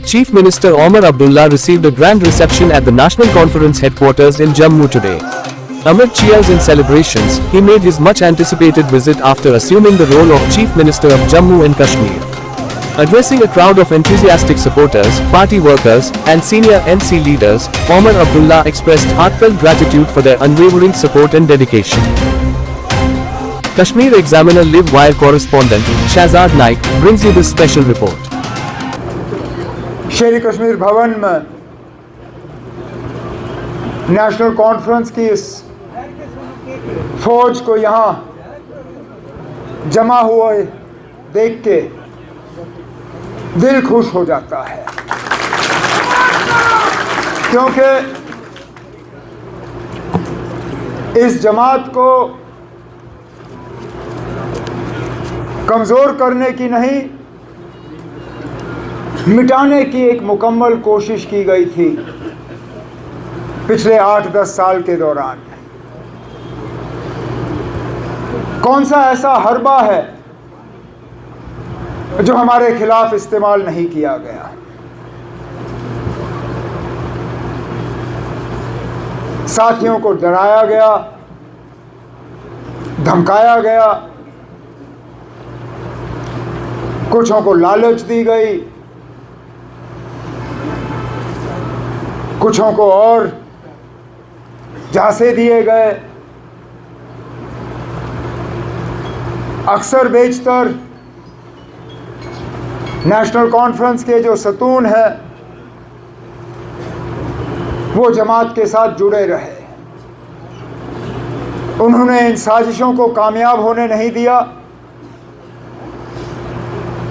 Chief Minister Omar Abdullah received a grand reception at the National Conference headquarters in Jammu today. Amid cheers and celebrations, he made his much-anticipated visit after assuming the role of Chief Minister of Jammu and Kashmir. Addressing a crowd of enthusiastic supporters, party workers, and senior NC leaders, Omar Abdullah expressed heartfelt gratitude for their unwavering support and dedication. Kashmir Examiner Live Wire correspondent Shahzad Naik brings you this special report. शेर कश्मीर भवन में national conference की इस फौज को यहाँ जमा हुए देख के दिल खुश हो जाता है, क्योंकि इस जमात को कमज़ोर करने की नहीं, मिटाने की एक मुकम्मल कोशिश की गई थी पिछले 8-10 साल के दौरान। कौन सा ऐसा हरबा है जो हमारे खिलाफ इस्तेमाल नहीं किया गया? साथियों को डराया गया, धमकाया गया, कुछों को लालच दी गई, कुछों को और झांसे दिए गए। अक्सर बेशतर नेशनल कॉन्फ्रेंस के जो सतून है वो जमात के साथ जुड़े रहे। उन्होंने इन साजिशों को कामयाब होने नहीं दिया।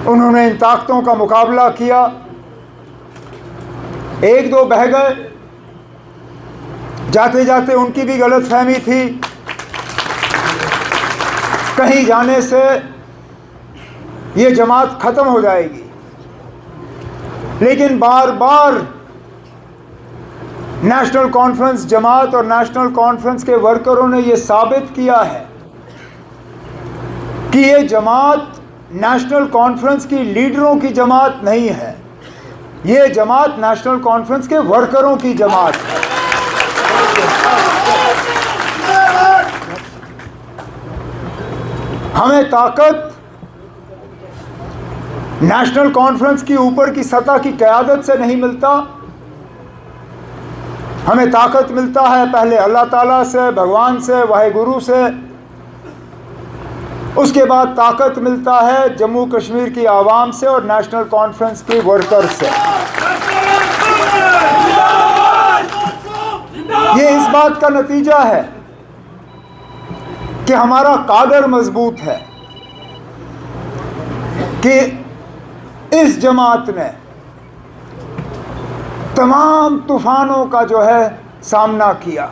उन्होंने इन ताकतों का मुकाबला किया। एक दो बह गए, जाते जाते उनकी भी गलतफहमी थी, कहीं जाने से ये जमात ख़त्म हो जाएगी। लेकिन बार बार नेशनल कॉन्फ्रेंस जमात और नेशनल कॉन्फ्रेंस के वर्करों ने ये साबित किया है कि ये जमात नेशनल कॉन्फ्रेंस की लीडरों की जमात नहीं है, ये जमात नेशनल कॉन्फ्रेंस के वर्करों की जमात है। हमें ताकत नेशनल कॉन्फ्रेंस की ऊपर की सतह की क़यादत से नहीं मिलता। हमें ताकत मिलता है पहले अल्लाह ताला से, भगवान से, वाहिगुरु से। उसके बाद ताकत मिलता है जम्मू कश्मीर की आवाम से और नेशनल कॉन्फ्रेंस के वर्कर से। ये इस बात का नतीजा है कि हमारा कादर मजबूत है, कि इस जमात ने तमाम तूफानों का जो है सामना किया।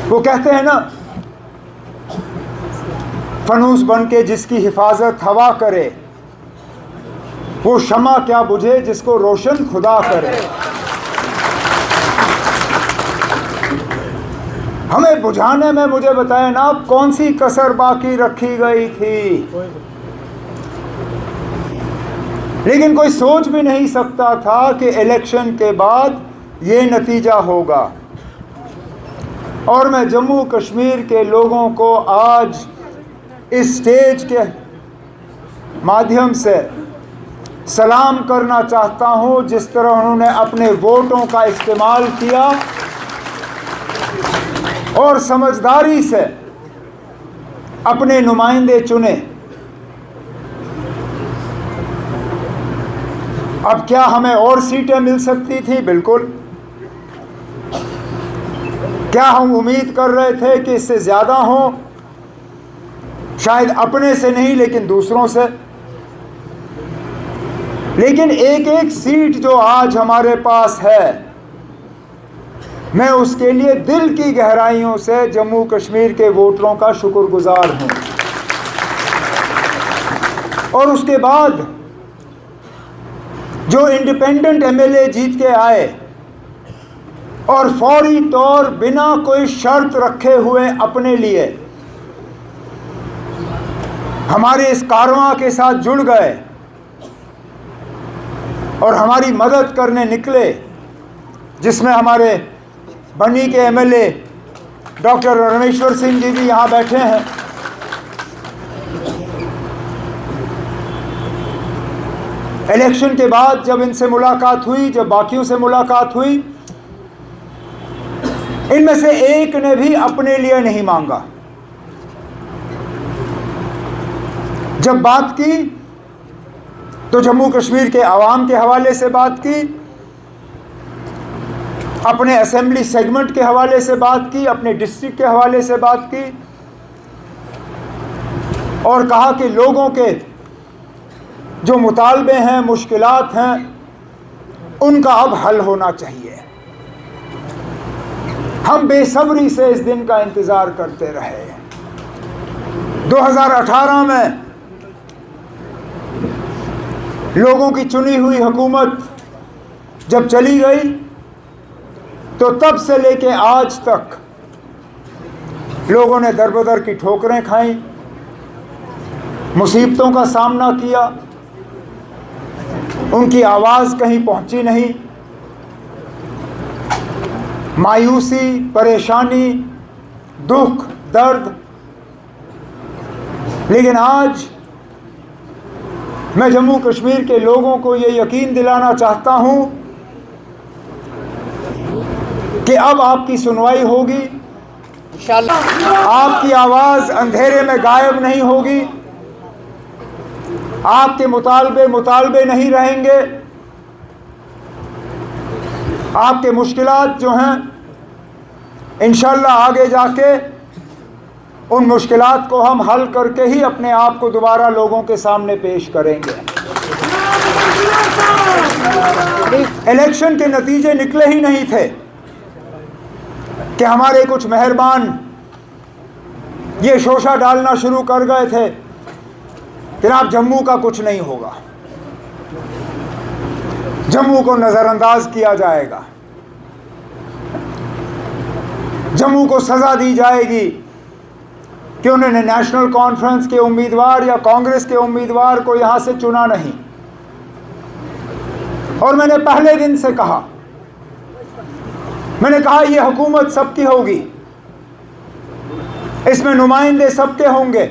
वो कहते हैं ना, फनूस बन के जिसकी हिफाजत हवा करे, वो शमा क्या बुझे जिसको रोशन खुदा करे। हमें बुझाने में मुझे बताएं ना, कौन सी कसर बाकी रखी गई थी? लेकिन कोई सोच भी नहीं सकता था कि इलेक्शन के बाद ये नतीजा होगा। और मैं जम्मू कश्मीर के लोगों को आज इस स्टेज के माध्यम से सलाम करना चाहता हूँ, जिस तरह उन्होंने अपने वोटों का इस्तेमाल किया और समझदारी से अपने नुमाइंदे चुने। अब क्या हमें और सीटें मिल सकती थी? बिल्कुल। क्या हम उम्मीद कर रहे थे कि इससे ज़्यादा हों? शायद अपने से नहीं, लेकिन दूसरों से। लेकिन एक एक सीट जो आज हमारे पास है, मैं उसके लिए दिल की गहराइयों से जम्मू कश्मीर के वोटरों का शुक्रगुजार हूँ। और उसके बाद जो इंडिपेंडेंट एमएलए जीत के आए और फौरी तौर बिना कोई शर्त रखे हुए अपने लिए हमारे इस कारवां के साथ जुड़ गए और हमारी मदद करने निकले, जिसमें हमारे बनी के एमएलए डॉक्टर रमेश्वर सिंह जी भी यहाँ बैठे हैं। इलेक्शन के बाद जब इनसे मुलाकात हुई, जब बाकियों से मुलाकात हुई, इनमें से एक ने भी अपने लिए नहीं मांगा। जब बात की तो जम्मू कश्मीर के आवाम के हवाले से बात की, अपने असेंबली सेगमेंट के हवाले से बात की, अपने डिस्ट्रिक्ट के हवाले से बात की और कहा कि लोगों के जो मुतालबे हैं, मुश्किलात हैं, उनका अब हल होना चाहिए। हम बेसब्री से इस दिन का इंतज़ार करते रहे। 2018 में लोगों की चुनी हुई हुकूमत जब चली गई तो तब से लेके आज तक लोगों ने दर-बदर की ठोकरें खाई, मुसीबतों का सामना किया, उनकी आवाज़ कहीं पहुंची नहीं। मायूसी, परेशानी, दुख, दर्द। लेकिन आज मैं जम्मू कश्मीर के लोगों को ये यकीन दिलाना चाहता हूं कि अब आपकी सुनवाई होगी, आपकी आवाज़ अंधेरे में गायब नहीं होगी, आपके मुतालबे नहीं रहेंगे, आपके मुश्किलात जो हैं इंशाअल्लाह आगे जाके उन मुश्किलात को हम हल करके ही अपने आप को दोबारा लोगों के सामने पेश करेंगे। इलेक्शन के नतीजे निकले ही नहीं थे कि हमारे कुछ मेहरबान ये शोशा डालना शुरू कर गए थे कि आप जम्मू का कुछ नहीं होगा, जम्मू को नज़रअंदाज किया जाएगा, जम्मू को सज़ा दी जाएगी कि उन्होंने नेशनल कॉन्फ्रेंस के उम्मीदवार या कांग्रेस के उम्मीदवार को यहां से चुना नहीं। और मैंने पहले दिन से कहा, मैंने कहा यह हुकूमत सबकी होगी, इसमें नुमाइंदे सबके होंगे,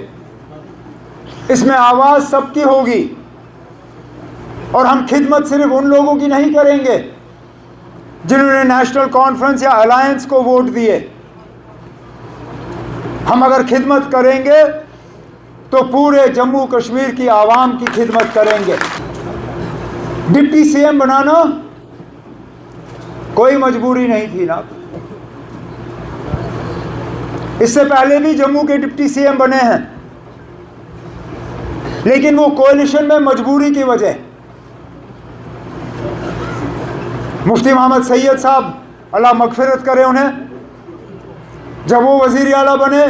इसमें आवाज़ सबकी होगी और हम खिदमत सिर्फ उन लोगों की नहीं करेंगे जिन्होंने नेशनल कॉन्फ्रेंस या अलायंस को वोट दिए। हम अगर खिदमत करेंगे तो पूरे जम्मू कश्मीर की आवाम की खिदमत करेंगे। डिप्टी सीएम बनाना कोई मजबूरी नहीं थी ना। इससे पहले भी जम्मू के डिप्टी सीएम बने हैं, लेकिन वो कोalition में मजबूरी की वजह। मुफ्ती मोहम्मद सैयद साहब, अल्लाह मगफिरत करे उन्हें, जब वो वज़ीर आला बने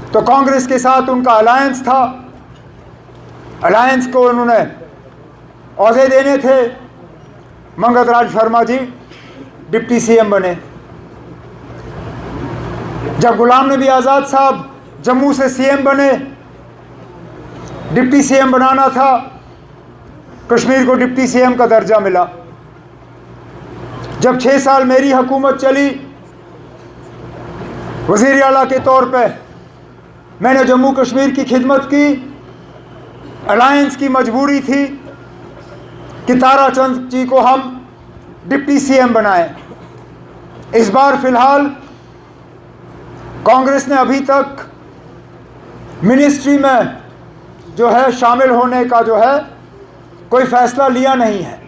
तो कांग्रेस के साथ उनका अलायंस था, अलायंस को उन्होंने ओहदे देने थे। मंगत राज शर्मा जी डिप्टी सीएम बने। जब गुलाम नबी आज़ाद साहब जम्मू से सीएम बने, डिप्टी सीएम बनाना था, कश्मीर को डिप्टी सीएम का दर्जा मिला। जब 6 साल मेरी हुकूमत चली, वज़ीर आला के तौर पे मैंने जम्मू कश्मीर की खिदमत की। अलायंस की मजबूरी थी कि ताराचंद जी को हम डिप्टी सीएम बनाएं। इस बार फ़िलहाल कांग्रेस ने अभी तक मिनिस्ट्री में जो है शामिल होने का जो है कोई फ़ैसला लिया नहीं है,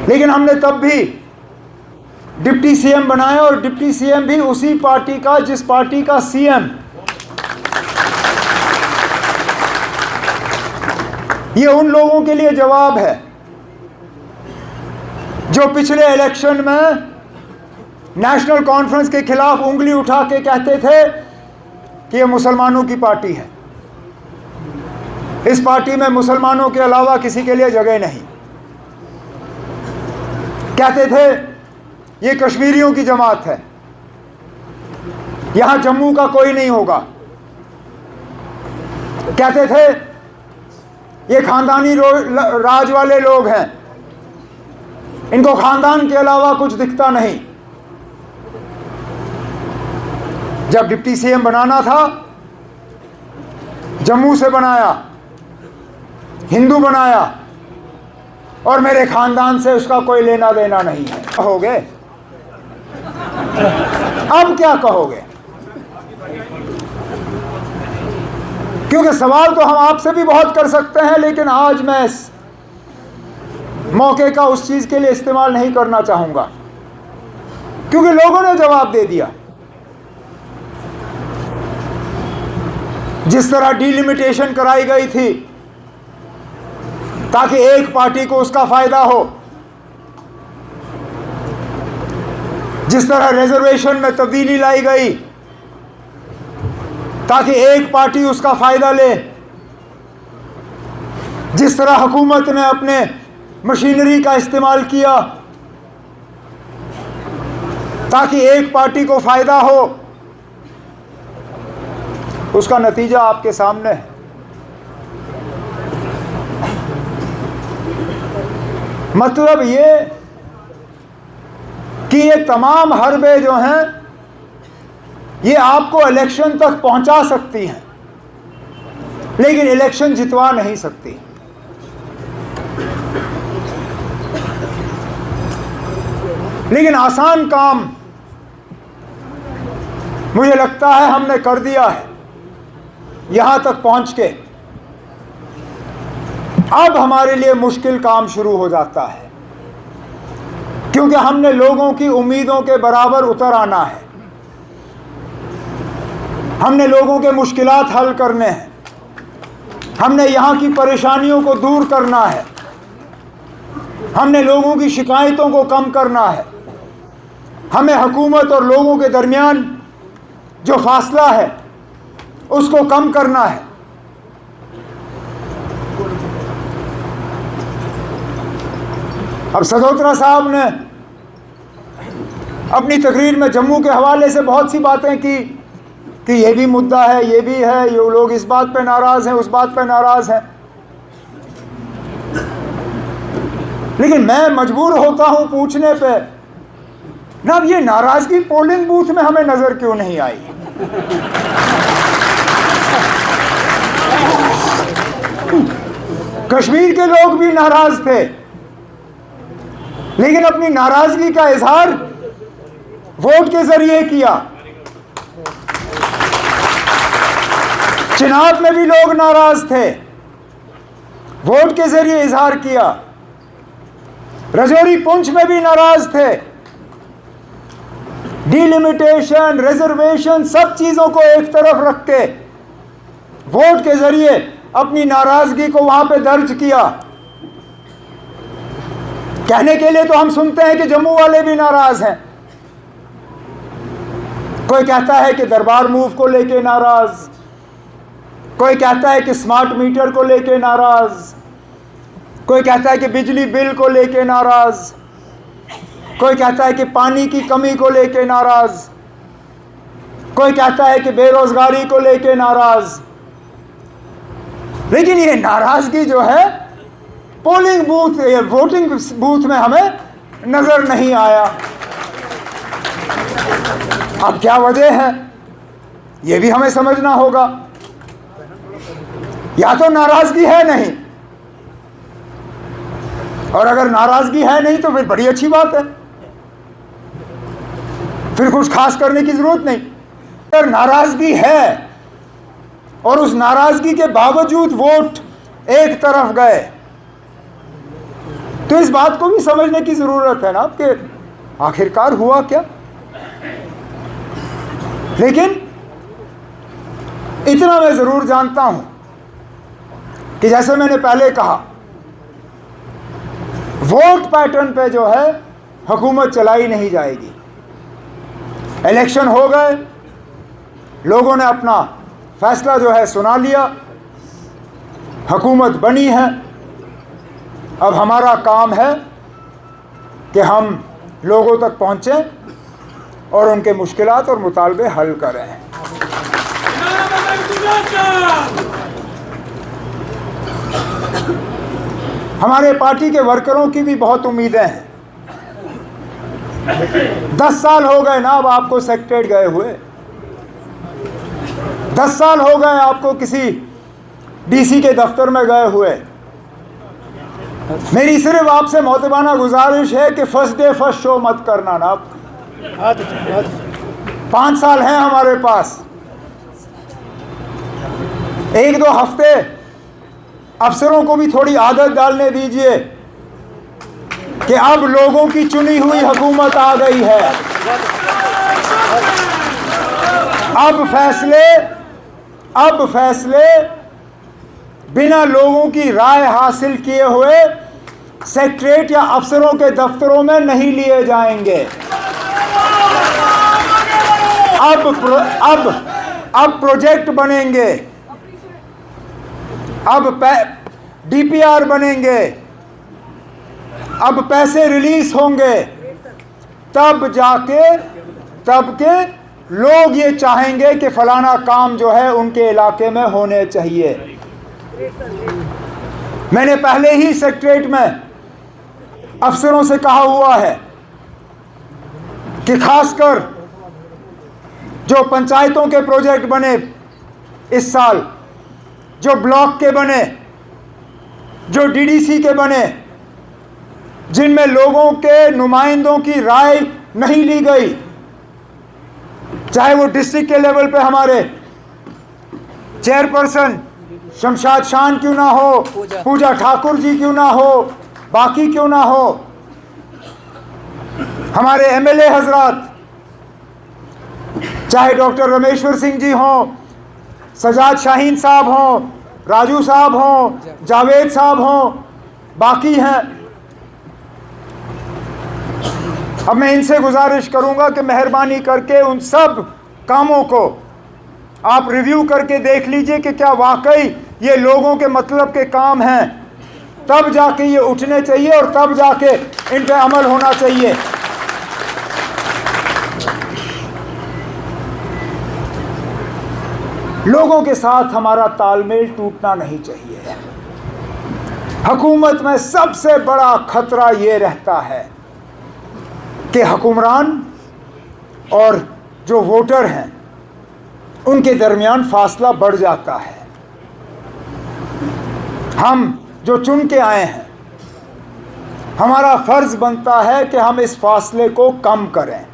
लेकिन हमने तब भी डिप्टी सीएम बनाया और डिप्टी सीएम भी उसी पार्टी का जिस पार्टी का सीएम। ये उन लोगों के लिए जवाब है जो पिछले इलेक्शन में नेशनल कॉन्फ्रेंस के खिलाफ उंगली उठा के कहते थे कि ये मुसलमानों की पार्टी है, इस पार्टी में मुसलमानों के अलावा किसी के लिए जगह नहीं। कहते थे ये कश्मीरियों की जमात है, यहाँ जम्मू का कोई नहीं होगा। कहते थे ये खानदानी राज वाले लोग हैं, इनको खानदान के अलावा कुछ दिखता नहीं। जब डिप्टी सीएम बनाना था, जम्मू से बनाया, हिंदू बनाया, और मेरे खानदान से उसका कोई लेना देना नहीं है। कहोगे अब क्या कहोगे? क्योंकि सवाल तो हम आपसे भी बहुत कर सकते हैं, लेकिन आज मैं इस मौके का उस चीज के लिए इस्तेमाल नहीं करना चाहूंगा, क्योंकि लोगों ने जवाब दे दिया। जिस तरह डिलिमिटेशन कराई गई थी ताकि एक पार्टी को उसका फायदा हो, जिस तरह रिजर्वेशन में तब्दीली लाई गई ताकि एक पार्टी उसका फायदा ले, जिस तरह हुकूमत ने अपने मशीनरी का इस्तेमाल किया ताकि एक पार्टी को फायदा हो, उसका नतीजा आपके सामने है। मतलब ये कि ये तमाम हरबे जो हैं ये आपको इलेक्शन तक पहुंचा सकती हैं, लेकिन इलेक्शन जितवा नहीं सकती। लेकिन आसान काम मुझे लगता है हमने कर दिया है यहां तक पहुंच के। अब हमारे लिए मुश्किल काम शुरू हो जाता है, क्योंकि हमने लोगों की उम्मीदों के बराबर उतर आना है। हमने लोगों के मुश्किलात हल करने हैं, हमने यहां की परेशानियों को दूर करना है, हमने लोगों की शिकायतों को कम करना है, हमें हुकूमत और लोगों के दरमियान जो फासला है उसको कम करना है। अब सदोत्रा साहब ने अपनी तकरीर में जम्मू के हवाले से बहुत सी बातें की कि ये भी मुद्दा है, ये भी है, ये लोग इस बात पे नाराज हैं, उस बात पे नाराज हैं। लेकिन मैं मजबूर होता हूं पूछने पे, ना अब ये नाराजगी पोलिंग बूथ में हमें नजर क्यों नहीं आई? कश्मीर के लोग भी नाराज थे, लेकिन अपनी नाराजगी का इजहार वोट के जरिए किया। चिनाब में भी लोग नाराज थे, वोट के जरिए इजहार किया। रजौरी पुंछ में भी नाराज थे। डिलिमिटेशन, रिजर्वेशन, सब चीजों को एक तरफ रख के वोट के जरिए अपनी नाराजगी को वहां पे दर्ज किया। कहने के लिए तो हम सुनते हैं कि जम्मू वाले भी नाराज हैं। कोई कहता है कि दरबार मूव को लेके नाराज, कोई कहता है कि स्मार्ट मीटर को लेके नाराज, कोई कहता है कि बिजली बिल को लेके नाराज, कोई कहता है कि पानी की कमी को लेके नाराज, कोई कहता है कि बेरोजगारी को लेके नाराज। लेकिन ये नाराजगी जो है पोलिंग बूथ, वोटिंग बूथ में हमें नजर नहीं आया। अब क्या वजह है ये भी हमें समझना होगा। या तो नाराजगी है नहीं, और अगर नाराजगी है नहीं तो फिर बड़ी अच्छी बात है, फिर कुछ खास करने की जरूरत नहीं। अगर नाराजगी है और उस नाराजगी के बावजूद वोट एक तरफ गए, तो इस बात को भी समझने की जरूरत है ना कि आखिरकार हुआ क्या। लेकिन इतना मैं जरूर जानता हूं कि जैसे मैंने पहले कहा, वोट पैटर्न पे जो है हुकूमत चलाई नहीं जाएगी। इलेक्शन हो गए, लोगों ने अपना फैसला जो है सुना लिया, हुकूमत बनी है। अब हमारा काम है कि हम लोगों तक पहुंचें और उनके मुश्किलात और मुतालबे हल करें। हमारे पार्टी के वर्करों की भी बहुत उम्मीदें हैं। 10 साल हो गए ना अब आपको सेक्रेटरीट गए हुए, 10 साल हो गए आपको किसी डीसी के दफ्तर में गए हुए। मेरी सिर्फ आपसे मोहतबाना गुजारिश है कि फर्स्ट डे फर्स्ट शो मत करना ना। 5 साल हैं हमारे पास, 1-2 हफ्ते अफसरों को भी थोड़ी आदत डालने दीजिए कि अब लोगों की चुनी हुई हुकूमत आ गई है। अब फैसले बिना लोगों की राय हासिल किए हुए सेक्रेटरीट या अफसरों के दफ्तरों में नहीं लिए जाएंगे। अब प्रोजेक्ट बनेंगे, अब डीपीआर बनेंगे, अब पैसे रिलीज होंगे, तब के लोग ये चाहेंगे कि फलाना काम जो है उनके इलाके में होने चाहिए। मैंने पहले ही सेक्रेटरीट में अफसरों से कहा हुआ है कि खासकर जो पंचायतों के प्रोजेक्ट बने इस साल, जो ब्लॉक के बने, जो डीडीसी के बने, जिनमें लोगों के नुमाइंदों की राय नहीं ली गई, चाहे वो डिस्ट्रिक्ट के लेवल पे हमारे चेयरपर्सन शमशाद शान क्यों ना हो, पूजा ठाकुर जी क्यों ना हो, बाकी क्यों ना हो, हमारे एमएलए हजरात, चाहे डॉक्टर रमेश्वर सिंह जी हों, सजाद शाहीन साहब हों, राजू साहब हों, जावेद साहब हों, बाकी हैं। अब मैं इनसे गुजारिश करूंगा कि मेहरबानी करके उन सब कामों को आप रिव्यू करके देख लीजिए कि क्या वाकई ये लोगों के मतलब के काम हैं, तब जाके ये उठने चाहिए और तब जाके इन पे अमल होना चाहिए। लोगों के साथ हमारा तालमेल टूटना नहीं चाहिए। हुकूमत में सबसे बड़ा खतरा ये रहता है कि हुक्मरान और जो वोटर हैं उनके दरमियान फासला बढ़ जाता है। हम जो चुन के आए हैं, हमारा फर्ज बनता है कि हम इस फासले को कम करें।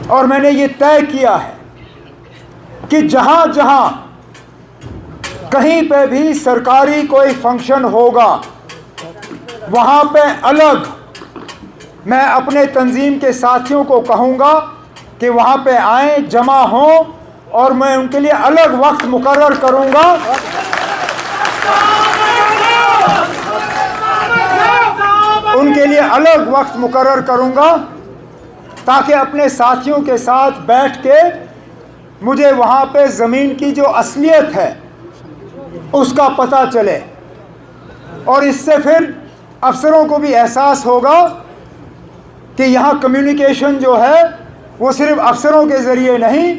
और मैंने ये तय किया है कि जहां जहां कहीं पे भी सरकारी कोई फंक्शन होगा, वहां पे अलग मैं अपने तंजीम के साथियों को कहूँगा कि वहाँ पे आएँ, जमा हों, और मैं उनके लिए अलग वक्त मुकर्रर करूँगा। उनके लिए अलग वक्त मुकर्रर करूँगा ताकि अपने साथियों के साथ बैठ के मुझे वहाँ पे ज़मीन की जो असलियत है उसका पता चले, और इससे फिर अफसरों को भी एहसास होगा कि यहाँ कम्युनिकेशन जो है वो सिर्फ अफसरों के ज़रिए नहीं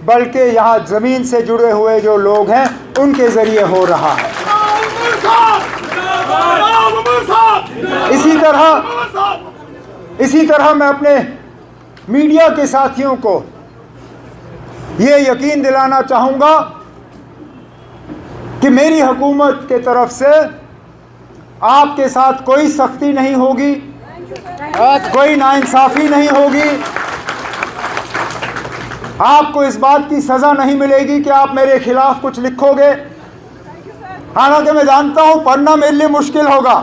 बल्कि यहाँ ज़मीन से जुड़े हुए जो लोग हैं उनके ज़रिए हो रहा है। इसी तरह मैं अपने मीडिया के साथियों को ये यकीन दिलाना चाहूँगा कि मेरी हुकूमत के तरफ से आपके साथ कोई सख्ती नहीं होगी, कोई नाइंसाफ़ी नहीं होगी। आपको इस बात की सज़ा नहीं मिलेगी कि आप मेरे खिलाफ कुछ लिखोगे। हालांकि मैं जानता हूं पढ़ना मेरे लिए मुश्किल होगा,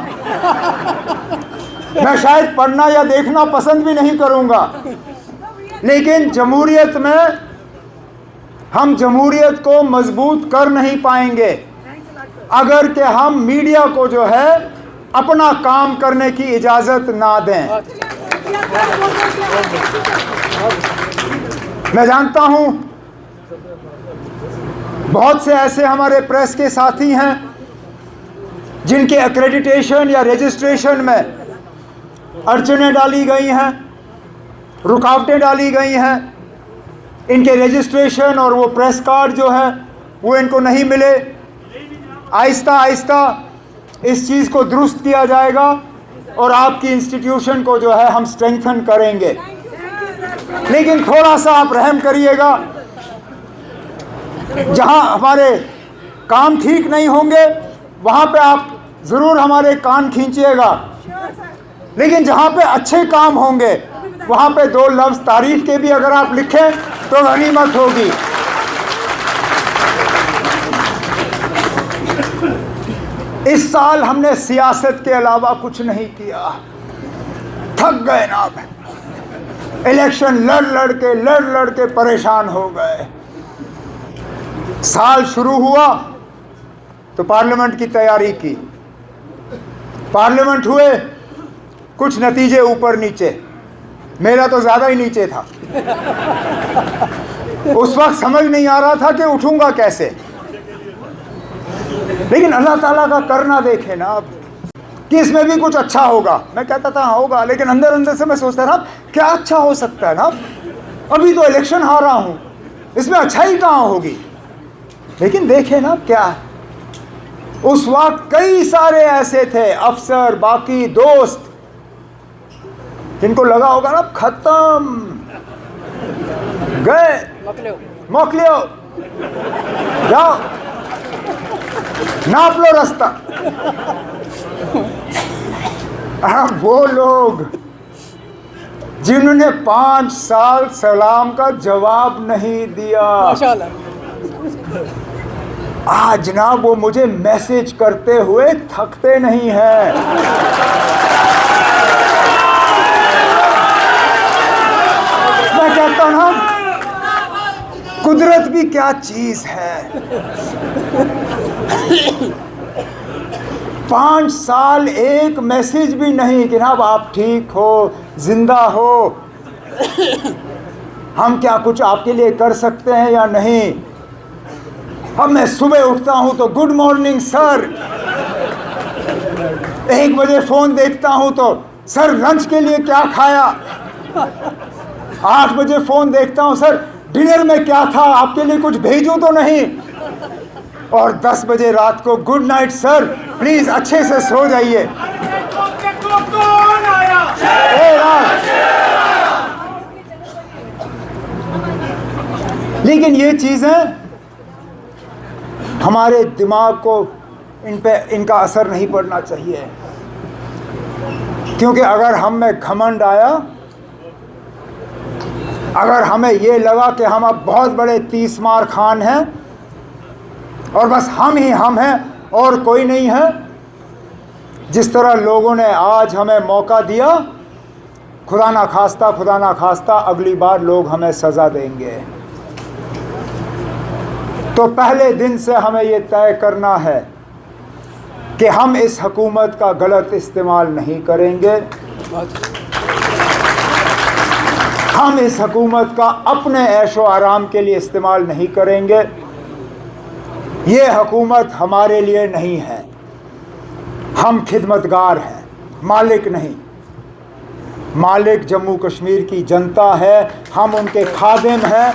मैं शायद पढ़ना या देखना पसंद भी नहीं करूंगा, लेकिन जमहूरियत में हम जमहूरियत को मजबूत कर नहीं पाएंगे अगर कि हम मीडिया को जो है अपना काम करने की इजाज़त ना दें। मैं जानता हूं बहुत से ऐसे हमारे प्रेस के साथी हैं जिनके एक्रेडिटेशन या रजिस्ट्रेशन में अड़चनें डाली गई हैं, रुकावटें डाली गई हैं। इनके रजिस्ट्रेशन और वो प्रेस कार्ड जो है वो इनको नहीं मिले। आहिस्ता आहिस्ता इस चीज़ को दुरुस्त किया जाएगा और आपकी इंस्टीट्यूशन को जो है हम स्ट्रेंथन करेंगे। लेकिन थोड़ा सा आप रहम करिएगा, जहां हमारे काम ठीक नहीं होंगे वहां पे आप ज़रूर हमारे कान खींचिएगा, लेकिन जहां पे अच्छे काम होंगे वहां पे दो लफ्ज़ तारीफ के भी अगर आप लिखें तो गनीमत होगी। इस साल हमने सियासत के अलावा कुछ नहीं किया, थक गए ना। इलेक्शन लड़ लड़ के परेशान हो गए। साल शुरू हुआ तो पार्लियामेंट की तैयारी की, पार्लियामेंट हुए, कुछ नतीजे ऊपर नीचे, मेरा तो ज़्यादा ही नीचे था। उस वक्त समझ नहीं आ रहा था कि उठूंगा कैसे, लेकिन अल्लाह ताला का करना देखे ना अब कि इसमें भी कुछ अच्छा होगा। मैं कहता था हाँ होगा, लेकिन अंदर अंदर से मैं सोचता था क्या अच्छा हो सकता है ना, अभी तो इलेक्शन हारा हूं, इसमें अच्छाई कहाँ होगी। लेकिन देखे ना क्या, उस वक्त कई सारे ऐसे थे अफसर, बाकी दोस्त, जिनको लगा होगा ना खत्म, गए, मोकलियो, जाओ नाप लो रास्ता। वो लोग जिन्होंने 5 साल सलाम का जवाब नहीं दिया, आज ना वो मुझे मैसेज करते हुए थकते नहीं हैं। मैं कहता हूं ना, कुदरत भी क्या चीज है। 5 साल एक मैसेज भी नहीं कि जनाब आप ठीक हो, जिंदा हो, हम क्या कुछ आपके लिए कर सकते हैं या नहीं। अब मैं सुबह उठता हूं तो गुड मॉर्निंग सर, 1 बजे फोन देखता हूं तो सर लंच के लिए क्या खाया, 8 बजे फोन देखता हूं सर डिनर में क्या था, आपके लिए कुछ भेजूं तो नहीं, और 10 बजे रात को गुड नाइट सर, प्लीज अच्छे से सो जाइए। लेकिन ये चीजें हमारे दिमाग को, इन पे इनका असर नहीं पड़ना चाहिए, क्योंकि अगर हम में घमंड आया, अगर हमें ये लगा कि हम अब बहुत बड़े 30 मार खान हैं और बस हम ही हम हैं और कोई नहीं है, जिस तरह लोगों ने आज हमें मौका दिया, खुदा ना खास्ता अगली बार लोग हमें सज़ा देंगे। तो पहले दिन से हमें ये तय करना है कि हम इस हुकूमत का गलत इस्तेमाल नहीं करेंगे, हम इस हुकूमत का अपने ऐशो आराम के लिए इस्तेमाल नहीं करेंगे। ये हुकूमत हमारे लिए नहीं है, हम खिदमतगार हैं, मालिक नहीं। मालिक जम्मू कश्मीर की जनता है, हम उनके खादिम हैं।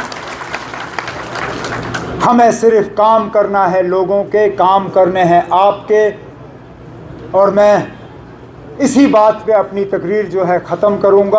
हमें सिर्फ काम करना है, लोगों के काम करने हैं आपके। और मैं इसी बात पे अपनी तकरीर जो है ख़त्म करूँगा।